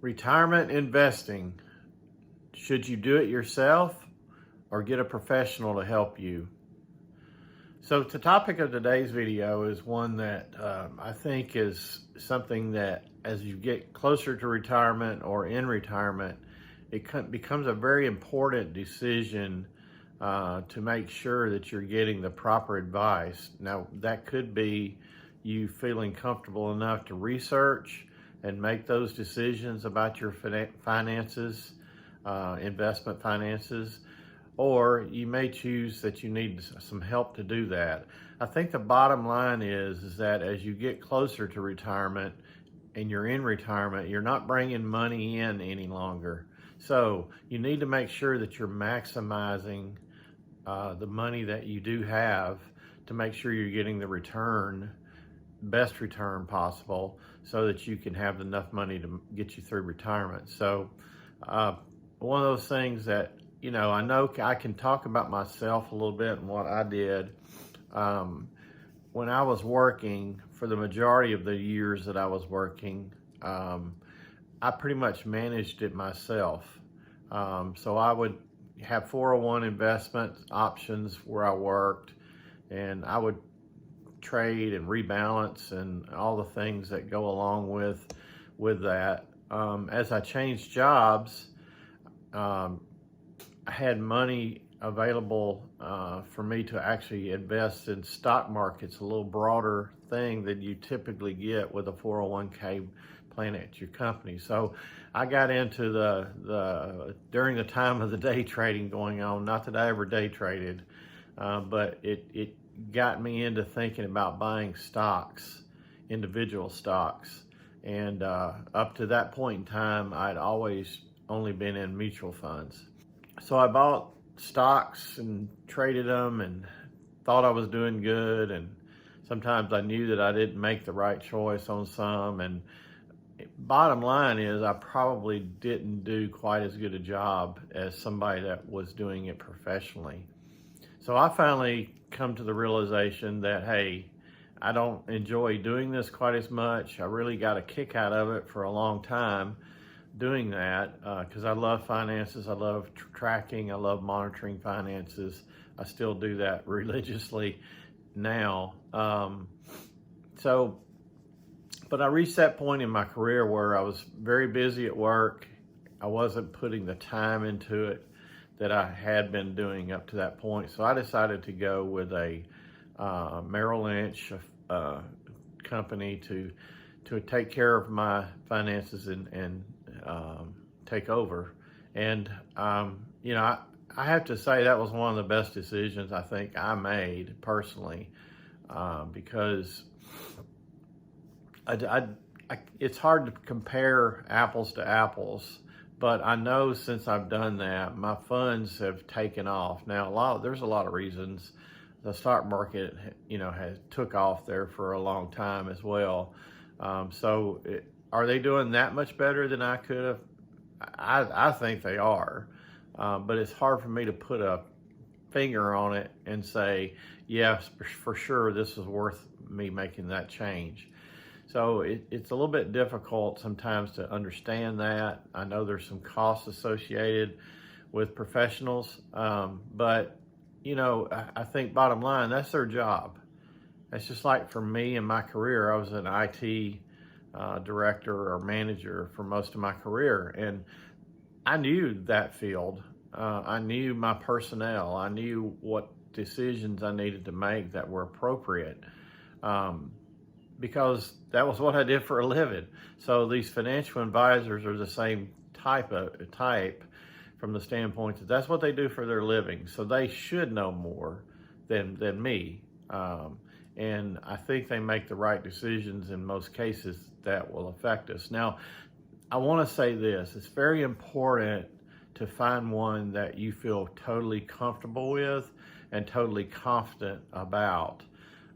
Retirement investing. Should you do it yourself or get a professional to help you? So the topic of today's video is one that I think is something that as you get closer to retirement or in retirement, it becomes a very important decision to make sure that you're getting the proper advice. Now, that could be you feeling comfortable enough to research and make those decisions about your finances, investment finances, or you may choose that you need some help to do that. I think the bottom line is that as you get closer to retirement and you're in retirement, you're not bringing money in any longer. So you need to make sure that you're maximizing the money that you do have to make sure you're getting the best return possible, so that you can have enough money to get you through retirement. So one of those things that, I know I can talk about myself a little bit and what I did. When I was working, for the majority of the years that I was working, I pretty much managed it myself. So I would have 401 investment options where I worked, and I would trade and rebalance and all the things that go along with that. As I changed jobs, I had money available for me to actually invest in stock markets, a little broader thing than you typically get with a 401k plan at your company. So I got into during the time of the day trading going on. Not that I ever day traded, but it got me into thinking about buying stocks, individual stocks. And up to that point in time, I'd always only been in mutual funds. So I bought stocks and traded them and thought I was doing good. And sometimes I knew that I didn't make the right choice on some. And bottom line is I probably didn't do quite as good a job as somebody that was doing it professionally. So I finally come to the realization that, hey, I don't enjoy doing this quite as much. I really got a kick out of it for a long time doing that because I love finances. I love tracking. I love monitoring finances. I still do that religiously now. But I reached that point in my career where I was very busy at work. I wasn't putting the time into it that I had been doing up to that point. So I decided to go with a Merrill Lynch company to take care of my finances and take over. And, I have to say that was one of the best decisions I think I made personally, because it's hard to compare apples to apples. But I know since I've done that, my funds have taken off. Now, there's a lot of reasons. The stock market, has took off there for a long time as well. Are they doing that much better than I could have? I think they are. But it's hard for me to put a finger on it and say, yes, for sure, this is worth me making that change. So it's a little bit difficult sometimes to understand that. I know there's some costs associated with professionals, but I think bottom line, that's their job. It's just like for me in my career, I was an IT director or manager for most of my career, and I knew that field. I knew my personnel. I knew what decisions I needed to make that were appropriate. Because that was what I did for a living. So these financial advisors are the same type from the standpoint that that's what they do for their living. So they should know more than me. And I think they make the right decisions in most cases that will affect us. Now, I want to say this. It's very important to find one that you feel totally comfortable with and totally confident about.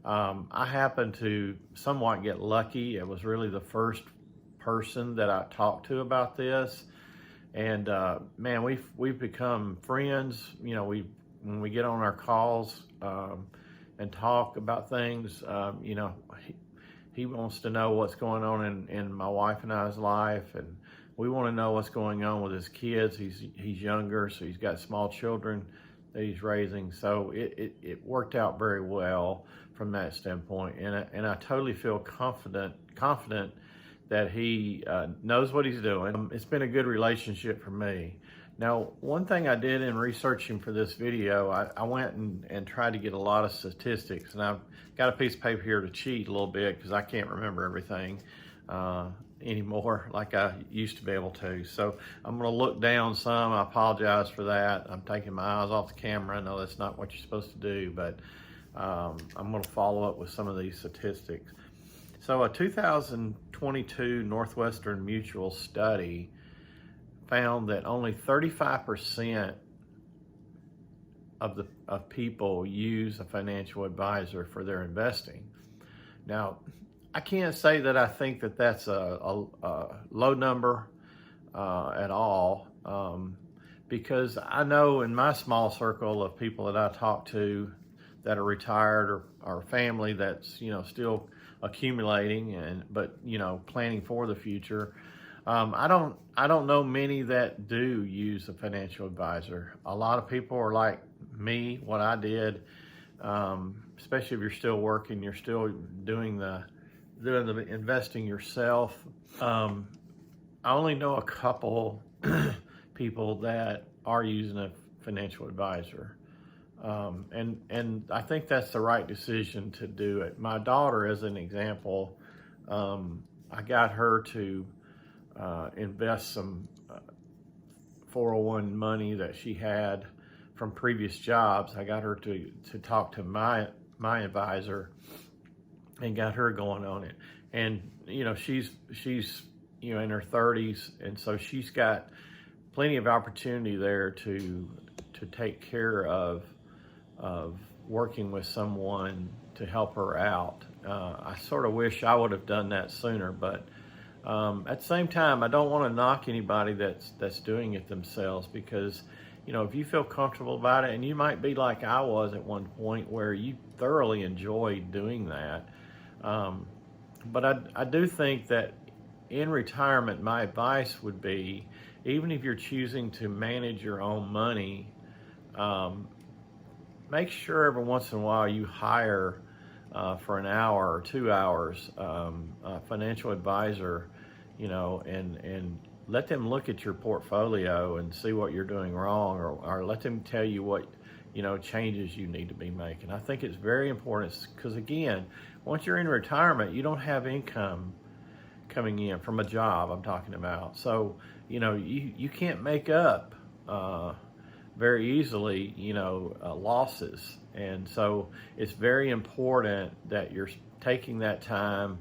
I happened to somewhat get lucky. It was really the first person that I talked to about this. And man, we've become friends. When we get on our calls and talk about things, he wants to know what's going on in my wife and I's life, and We want to know what's going on with his kids. He's younger, so he's got small children that he's raising. So it worked out very well from that standpoint, and I totally feel confident that he knows what he's doing. It's been a good relationship for me. Now, one thing I did in researching for this video, I went and tried to get a lot of statistics, and I've got a piece of paper here to cheat a little bit because I can't remember everything anymore like I used to be able to. So I'm going to look down some. I apologize for that. I'm taking my eyes off the camera. I know that's not what you're supposed to do, but I'm going to follow up with some of these statistics. So a 2022 Northwestern Mutual study found that only 35% of people use a financial advisor for their investing. Now, I can't say that I think that that's a low number at all, because I know in my small circle of people that I talk to that are retired or family that's still accumulating but planning for the future. I don't know many that do use a financial advisor. A lot of people are like me, what I did, especially if you're still working, you're still doing the investing yourself. I only know a couple people that are using a financial advisor. And I think that's the right decision to do it. My daughter, as an example, I got her to invest some 401 money that she had from previous jobs. I got her to talk to my advisor and got her going on it. And she's in her 30s, and so she's got plenty of opportunity there to take care of working with someone to help her out. I sort of wish I would have done that sooner, but at the same time, I don't want to knock anybody that's doing it themselves, because if you feel comfortable about it, and you might be like I was at one point where you thoroughly enjoyed doing that. But I do think that in retirement, my advice would be, even if you're choosing to manage your own money, make sure every once in a while you hire for an hour or 2 hours a financial advisor, and let them look at your portfolio and see what you're doing wrong, or let them tell you what changes you need to be making. I think it's very important, because again, once you're in retirement, you don't have income coming in from a job, I'm talking about. So, you can't make up very easily, losses. And so it's very important that you're taking that time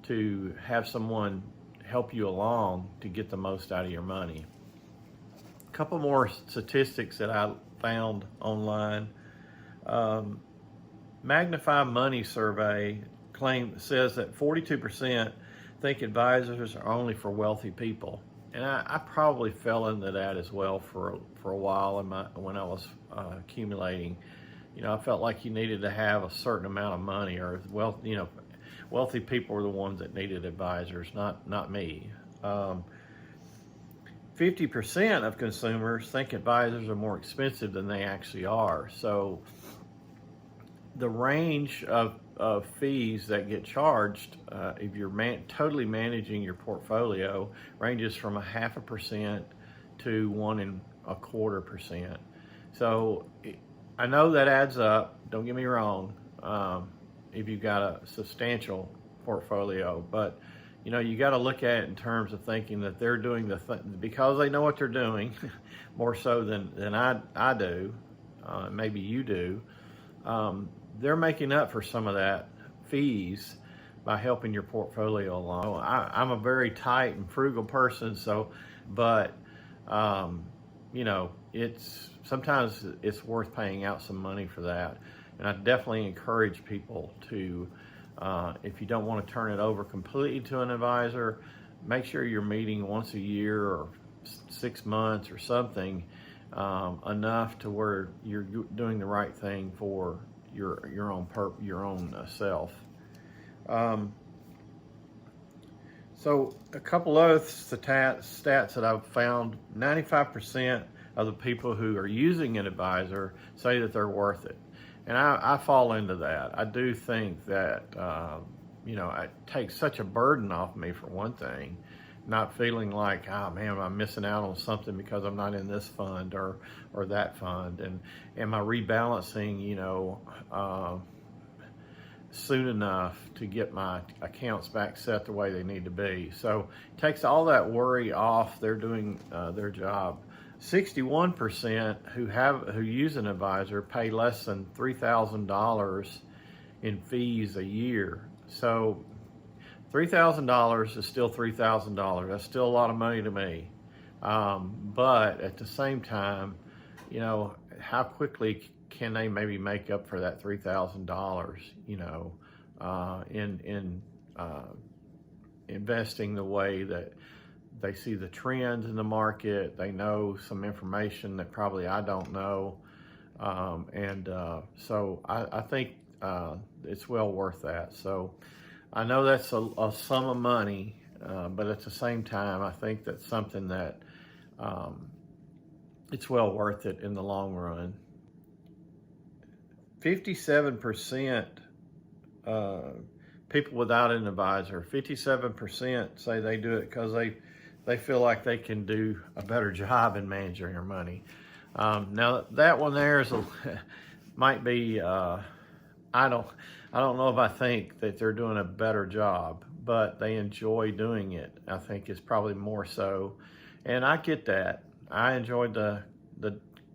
to have someone help you along to get the most out of your money. A couple more statistics that I found online. Magnify Money survey says that 42% think advisors are only for wealthy people, and I probably fell into that as well for a while when I was accumulating. I felt like you needed to have a certain amount of money, or wealthy people were the ones that needed advisors, not me. 50% of consumers think advisors are more expensive than they actually are. So the range of fees that get charged if you're totally managing your portfolio ranges from 0.5% to 1.25%. So I know that adds up. Don't get me wrong. If you've got a substantial portfolio, but you got to look at it in terms of thinking that they're doing because they know what they're doing more so than I do, maybe you do. They're making up for some of that fees by helping your portfolio along. I'm a very tight and frugal person, but sometimes it's worth paying out some money for that. And I definitely encourage people to, if you don't want to turn it over completely to an advisor, make sure you're meeting once a year or 6 months or something, enough to where you're doing the right thing for your own self. So a couple other stats that I've found: 95% of the people who are using an advisor say that they're worth it. And I fall into that. I do think that, it takes such a burden off me, for one thing, not feeling like, oh man, I'm missing out on something because I'm not in this fund or that fund. And am I rebalancing, soon enough to get my accounts back set the way they need to be. So it takes all that worry off. They're doing their job. 61% who use an advisor pay less than $3,000 in fees a year. So $3,000 is still $3,000. That's still a lot of money to me. But at the same time, how quickly can they maybe make up for that $3,000, in investing the way that they see the trends in the market. They know some information that probably I don't know. So I think it's well worth that. So I know that's a sum of money, but at the same time, I think that's something that it's well worth it in the long run. 57% people without an advisor, 57% say they do it because they feel like they can do a better job in managing their money. Now that one there might be, I don't know if I think that they're doing a better job, but they enjoy doing it. I think it's probably more so, and I get that. I enjoyed the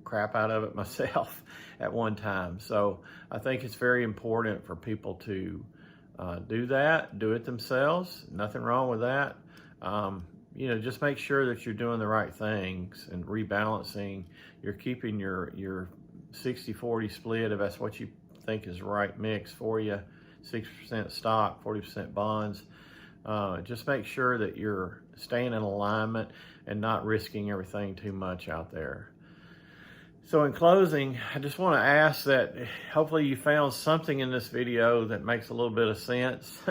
crap out of it myself at one time. So I think it's very important for people to do it themselves. Nothing wrong with that. Just make sure that you're doing the right things and rebalancing. You're keeping your 60-40 split, if that's what you think is the right mix for you. 60% stock, 40% bonds. Just make sure that you're staying in alignment and not risking everything too much out there. So in closing, I just want to ask that hopefully you found something in this video that makes a little bit of sense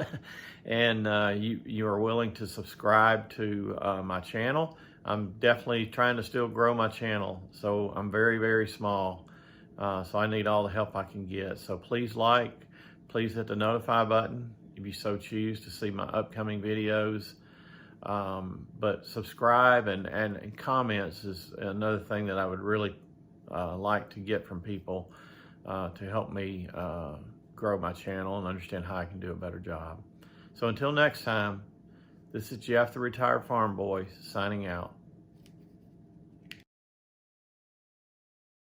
and you are willing to subscribe to my channel. I'm definitely trying to still grow my channel, so I'm very, very small. So I need all the help I can get. So please please hit the notify button if you so choose to see my upcoming videos. But subscribe and comments is another thing that I would really like to get from people to help me grow my channel and understand how I can do a better job. So until next time, this is Jeff, the Retired Farm Boy, signing out.